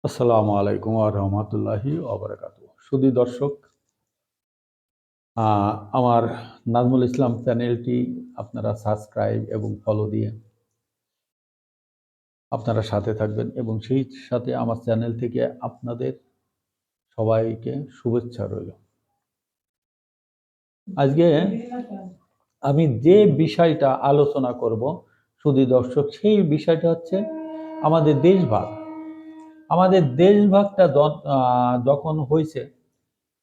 আসসালামু আলাইকুম ওয়া রাহমাতুল্লাহি ওয়া বারাকাতুহু। সুধী দর্শক, আমার নাজমুল ইসলাম চ্যানেলটি আপনারা সাবস্ক্রাইব এবং ফলো দিয়ে আপনারা সাথে থাকবেন এবং সেই সাথে আমার চ্যানেল থেকে আপনাদের সবাইকে শুভেচ্ছা রইল। আজকে আমি যে বিষয়টা আলোচনা করব সুধী দর্শক, সেই বিষয়টা হচ্ছে আমাদের দেশভাগ। আমাদের দেশভাগটা যখন হয়েছে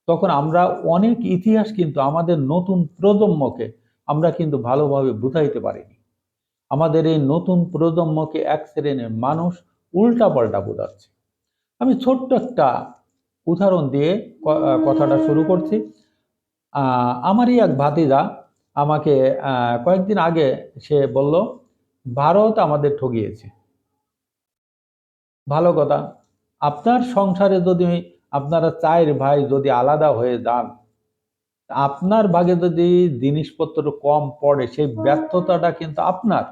তখন আমরা অনেক ইতিহাস কিন্তু আমাদের নতুন প্রজন্মকে আমরা কিন্তু ভালোভাবে বুঝাইতে পারিনি। আমাদের এই নতুন প্রজন্মকে এক শ্রেণীর মানুষ উল্টাপাল্টা বোঝাচ্ছে। আমি ছোট্ট একটা উদাহরণ দিয়ে কথাটা শুরু করছি। আমারই এক ভাতিজা আমাকে কয়েকদিন আগে সে বলল, ভারত আমাদের ঠকিয়েছে। ভালো কথা, আপনার সংসারে যদি আপনারা চার ভাই যদি আলাদা হয়ে যান, আপনার ভাগে যদি জিনিসপত্র কম পড়ে, সেই ব্যর্থতাটা কিন্তু আপনার,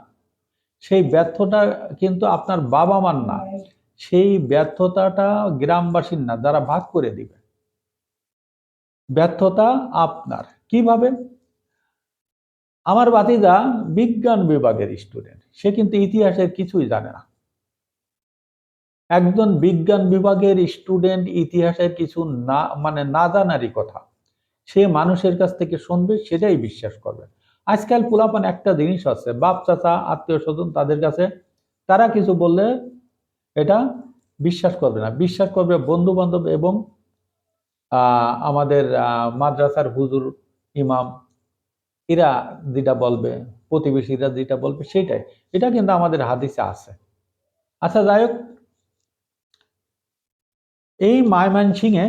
সেই ব্যর্থতা কিন্তু আপনার বাবা মার না, সেই ব্যর্থতাটা গ্রামবাসীর না, যারা ভাগ করে দিবে। ব্যর্থতা আপনার। কিভাবে? আমার ভাতিজা বিজ্ঞান বিভাগের স্টুডেন্ট, সে কিন্তু ইতিহাসের কিছুই জানে না। একজন বিজ্ঞান বিভাগের স্টুডেন্ট ইতিহাসের কিছু না না জানারই কথা সে মানুষের কাছ থেকে শুনবে, সেটাই বিশ্বাস করবে। আজকাল পোলাপান একটা জিনিস আছে, বাপ চাচা আত্মীয় স্বজন তাদের কাছে তারা কিছু বললে এটা বিশ্বাস করবে না, বিশ্বাস করবে বন্ধু বান্ধব এবং আমাদের মাদ্রাসার হুজুর ইমাম, এরা যেটা বলবে, প্রতিবেশীরা যেটা বলবে সেটাই। এটা কিন্তু আমাদের হাদিসে আছে। আচ্ছা, যাই হোক, এই ময়মনসিংহে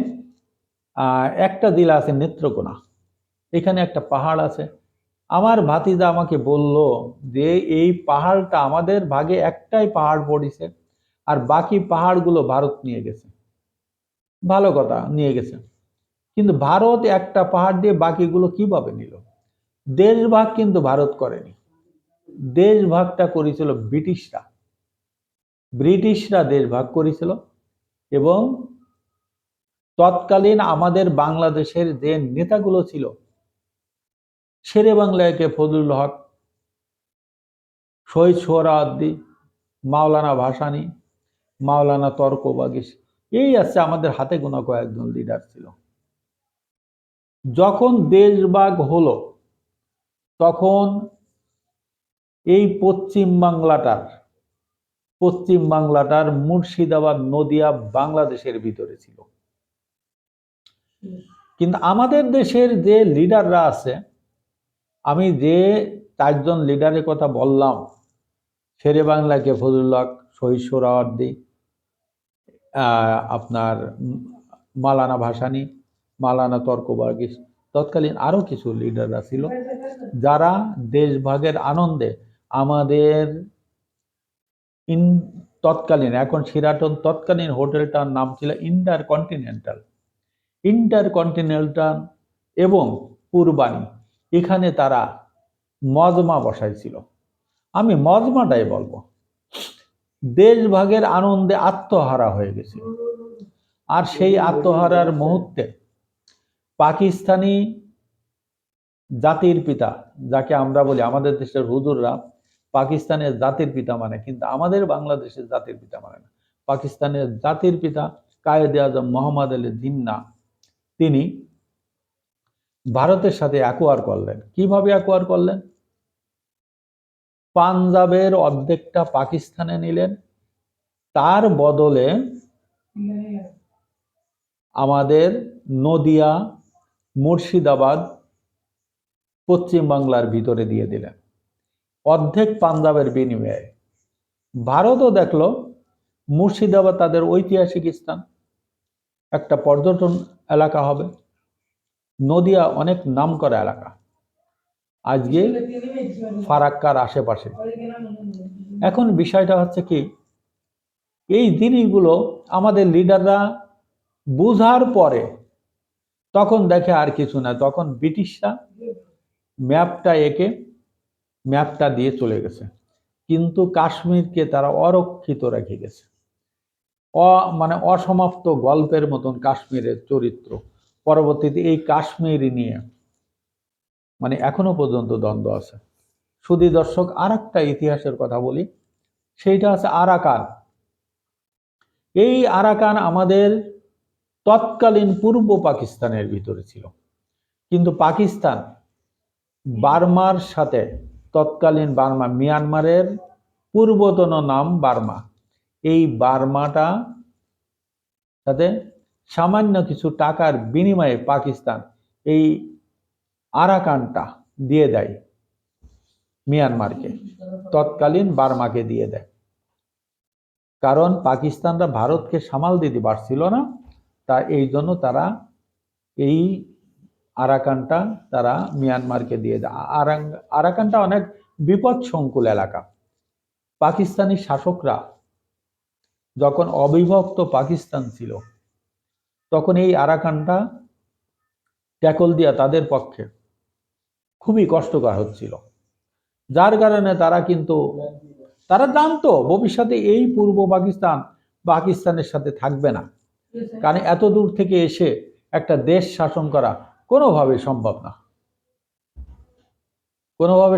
একটা জেলা আছে নেত্রকোনা, এখানে একটা পাহাড় আছে। আমার ভাতিজা আমাকে বলল যে এই পাহাড়টা আমাদের ভাগে একটাই পাহাড় পড়েছে, আর বাকি পাহাড়গুলো ভারত নিয়ে গেছে। ভালো কথা, নিয়ে গেছে, কিন্তু ভারত একটা পাহাড় দিয়ে বাকিগুলো কিভাবে নিল? দেশভাগ কিন্তু ভারত করেনি, দেশভাগটা করেছিল ব্রিটিশরা। ব্রিটিশরা দেশভাগ করেছিল এবং তৎকালীন আমাদের বাংলাদেশের যে নেতাগুলো ছিল, শেরে বাংলাকে ফজলুল হক, শহীদ সোহরাওয়ার্দী, মাওলানা ভাসানী, মাওলানা তর্কবাগীশ, এই আছে আমাদের হাতে গোনা কয়েকজন লিডার ছিল। যখন দেশভাগ হলো তখন এই পশ্চিম বাংলাটার মুর্শিদাবাদ, নদিয়া বাংলাদেশের ভিতরে ছিল। কিন্তু আমাদের দেশের যে লিডাররা আছে, আমি যে চারজন লিডারের কথা বললাম, শেরে বাংলাকে ফজলুল হক, শহীদ সোহরাওয়ার্দী, আপনার মাওলানা ভাসানী, মাওলানা তর্কবাগীশ, তৎকালীন আরো কিছু লিডাররা ছিল যারা দেশভাগের আনন্দে আমাদের তৎকালীন, এখন শিরাটন, তৎকালীন হোটেলটার নাম ছিল ইন্টারকন্টিনেন্টাল এবং পূর্বাণী, এখানে তারা মজমা বসাইছিল। আমি মজমাটাই বলবো। দেশভাগের আনন্দে আত্মহারা হয়ে গেছিল, আর সেই আত্মহারার মুহূর্তে পাকিস্তানি জাতির পিতা, যাকে আমরা বলি, আমাদের দেশের হুজুররা পাকিস্তানের জাতির পিতা মানে, কিন্তু আমাদের বাংলাদেশের জাতির পিতা মানে না। পাকিস্তানের জাতির পিতা কায়েদে আজম মোহাম্মদ আলী জিন্নাহ, তিনি ভারতের সাথে অ্যাকোয়ার করলেন। কিভাবে অ্যাকোয়ার করলেন? পাঞ্জাবের অর্ধেকটা পাকিস্তানে নিলেন, তার বদলে আমাদের নদিয়া, মুর্শিদাবাদ পশ্চিম বাংলার ভিতরে দিয়ে দিলেন অর্ধেক পাঞ্জাবের বিনিময়ে। ভারতও দেখলো মুর্শিদাবাদ তাদের ঐতিহাসিক স্থান, একটা পর্যটন এলাকা হবে, নদিয়া অনেক নামকরা এলাকা আজকে ফারাক্কার আশেপাশে। এখন বিষয়টা হচ্ছে কি, এই জিনিসগুলো আমাদের লিডাররা বুঝার পরে তখন দেখে আর কিছু না, তখন ব্রিটিশরা ম্যাপটা দিয়ে চলে গেছে, কিন্তু কাশ্মীরকে তারা অরক্ষিত রেখে গেছে। মানে অসমাপ্ত গল্পের মতন কাশ্মীরের চরিত্র। পরবর্তীতে এই কাশ্মীর নিয়ে মানে এখনো পর্যন্ত দ্বন্দ্ব আছে। শুধু দর্শক, আর একটা ইতিহাসের কথা বলি, সেইটা আছে আরাকান। এই আরাকান আমাদের তৎকালীন পূর্ব পাকিস্তানের ভিতরে ছিল, কিন্তু পাকিস্তান বার্মার সাথে, তৎকালীন বার্মা, মিয়ানমারের পূর্বতন নাম বার্মা, এই বার্মাটা সাথে সামান্য কিছু টাকার বিনিময়ে পাকিস্তান এই আরাকানটা দিয়ে দেয় মিয়ানমারকে, তৎকালীন বার্মাকে দিয়ে দেয়। কারণ পাকিস্তানরা ভারতকে সামাল দিতে পারছিল না, তা এই জন্য তারা এই আরাকানটা তারা মিয়ানমারকে দিয়ে দেয়। আরাকানটা অনেক বিপদসংকুল এলাকা। পাকিস্তানি শাসকরা যখন অবিভক্ত পাকিস্তান ছিল, তখন এই আরাকানটা ট্যাকল দিয়া তাদের পক্ষে খুবই কষ্টকর হচ্ছিল, যার কারণে তারা জানতো ভবিষ্যতে এই পূর্ব পাকিস্তানের সাথে থাকবে না। কারণ এত দূর থেকে এসে একটা দেশ শাসন করা কোনোভাবে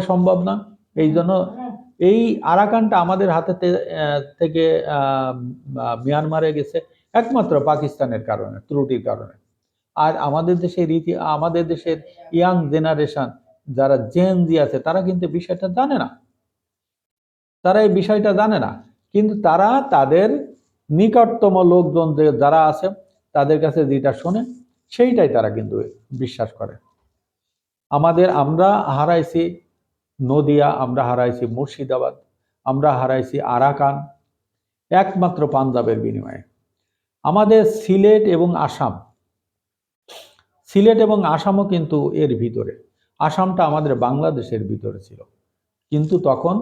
সম্ভব না। এই জন্য এই আরাকানটা আমাদের হাতে থেকে মিয়ানমারে গেছে একমাত্র পাকিস্তানের কারণে, ত্রুটির কারণে। আর আমাদের দেশের ইয়াং জেনারেশন যারা জেন জি আছে, তারা কিন্তু বিষয়টা জানে না, তারা এই বিষয়টা জানে না। কিন্তু তারা তাদের নিকটতম লোকজন যারা আছে তাদের কাছে যেটা শোনে সেইটাই তারা কিন্তু বিশ্বাস করে। আমরা হারাইছি নদিয়া, আমরা হারাইছি মুর্শিদাবাদ, আমরা হারাইছি আরাকান একমাত্র পাঞ্জাবের বিনিময়ে। আমাদের সিলেট এবং আসামও কিন্তু এর ভিতরে। আসামটা আমাদের বাংলাদেশের ভিতরে ছিল, কিন্তু তখন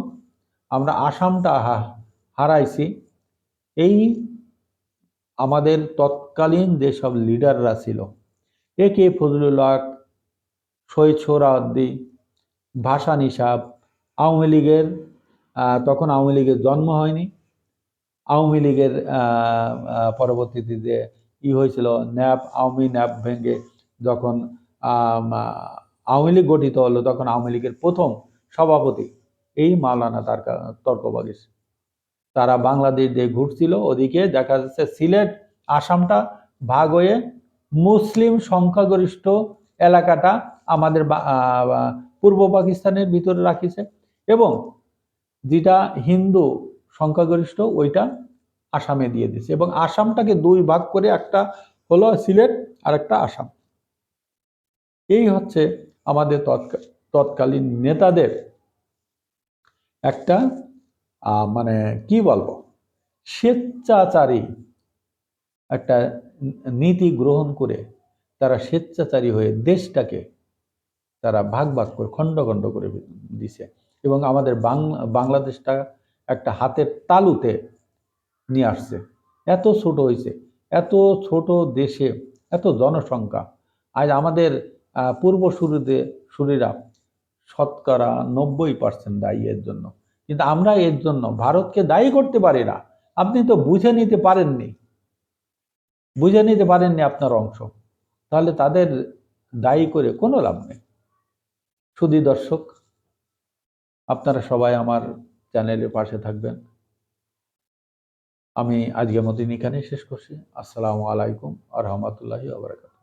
আমরা আসামটা হারাইছি এই আমাদের তৎকালীন যেসব লিডাররা ছিল, এ কে ফজলুল হক, শহীদ সোহরাওয়ার্দী, ভাসানী সাহেব, আওয়ামী লীগের তখন আওয়ামী লীগের জন্ম হয়নি। আওয়ামী লীগের পরবর্তীতে যে হয়েছিল, আওয়ামী ন্যাপ ভেঙে যখন আওয়ামী লীগ গঠিত হলো, তখন আওয়ামী লীগের প্রথম সভাপতি এই মাওলানা তর্কবাগীশ। তারা বাংলাদেশ দিয়ে ঘুরছিল, ওদিকে দেখা যাচ্ছে সিলেট আসামটা ভাগ হয়ে মুসলিম সংখ্যাগরিষ্ঠ এলাকাটা আমাদের পূর্ব পাকিস্তানের ভিতরে রাখিছে, এবং যেটা হিন্দু সংখ্যাগরিষ্ঠ ওইটা আসামে দিয়ে দিছে, এবং আসামটাকে দুই ভাগ করে একটা হলো সিলেট আর একটা আসাম। এই হচ্ছে আমাদের তৎকালীন নেতাদের একটা মানে কি বলবো, স্বেচ্ছাচারী একটা নীতি গ্রহণ করে তারা স্বেচ্ছাচারী হয়ে দেশটাকে তারা ভাগ করে খণ্ড করে দিছে, এবং আমাদের বাংলাদেশটা একটা হাতের তালুতে নিয়ে আসছে। এত ছোট হয়েছে, এত ছোট দেশে এত জনসংখ্যা। আজ আমাদের পূর্বসূরীরা শতকরা 90% দায়ী এর জন্য, কিন্তু আমরা এর জন্য ভারতকে দায়ী করতে পারি না। আপনি তো বুঝে নিতে পারেননি আপনার অংশ, তাহলে তাদের দায়ী করে কোনো লাভ নেই। শুধু দর্শক, আপনারা সবাই আমার চ্যানেলের পাশে থাকবেন। আমি আজকের মতো এখানেই শেষ করছি। আসসালামু আলাইকুম ওয়া রাহমাতুল্লাহি ওয়া বারাকাতুহু।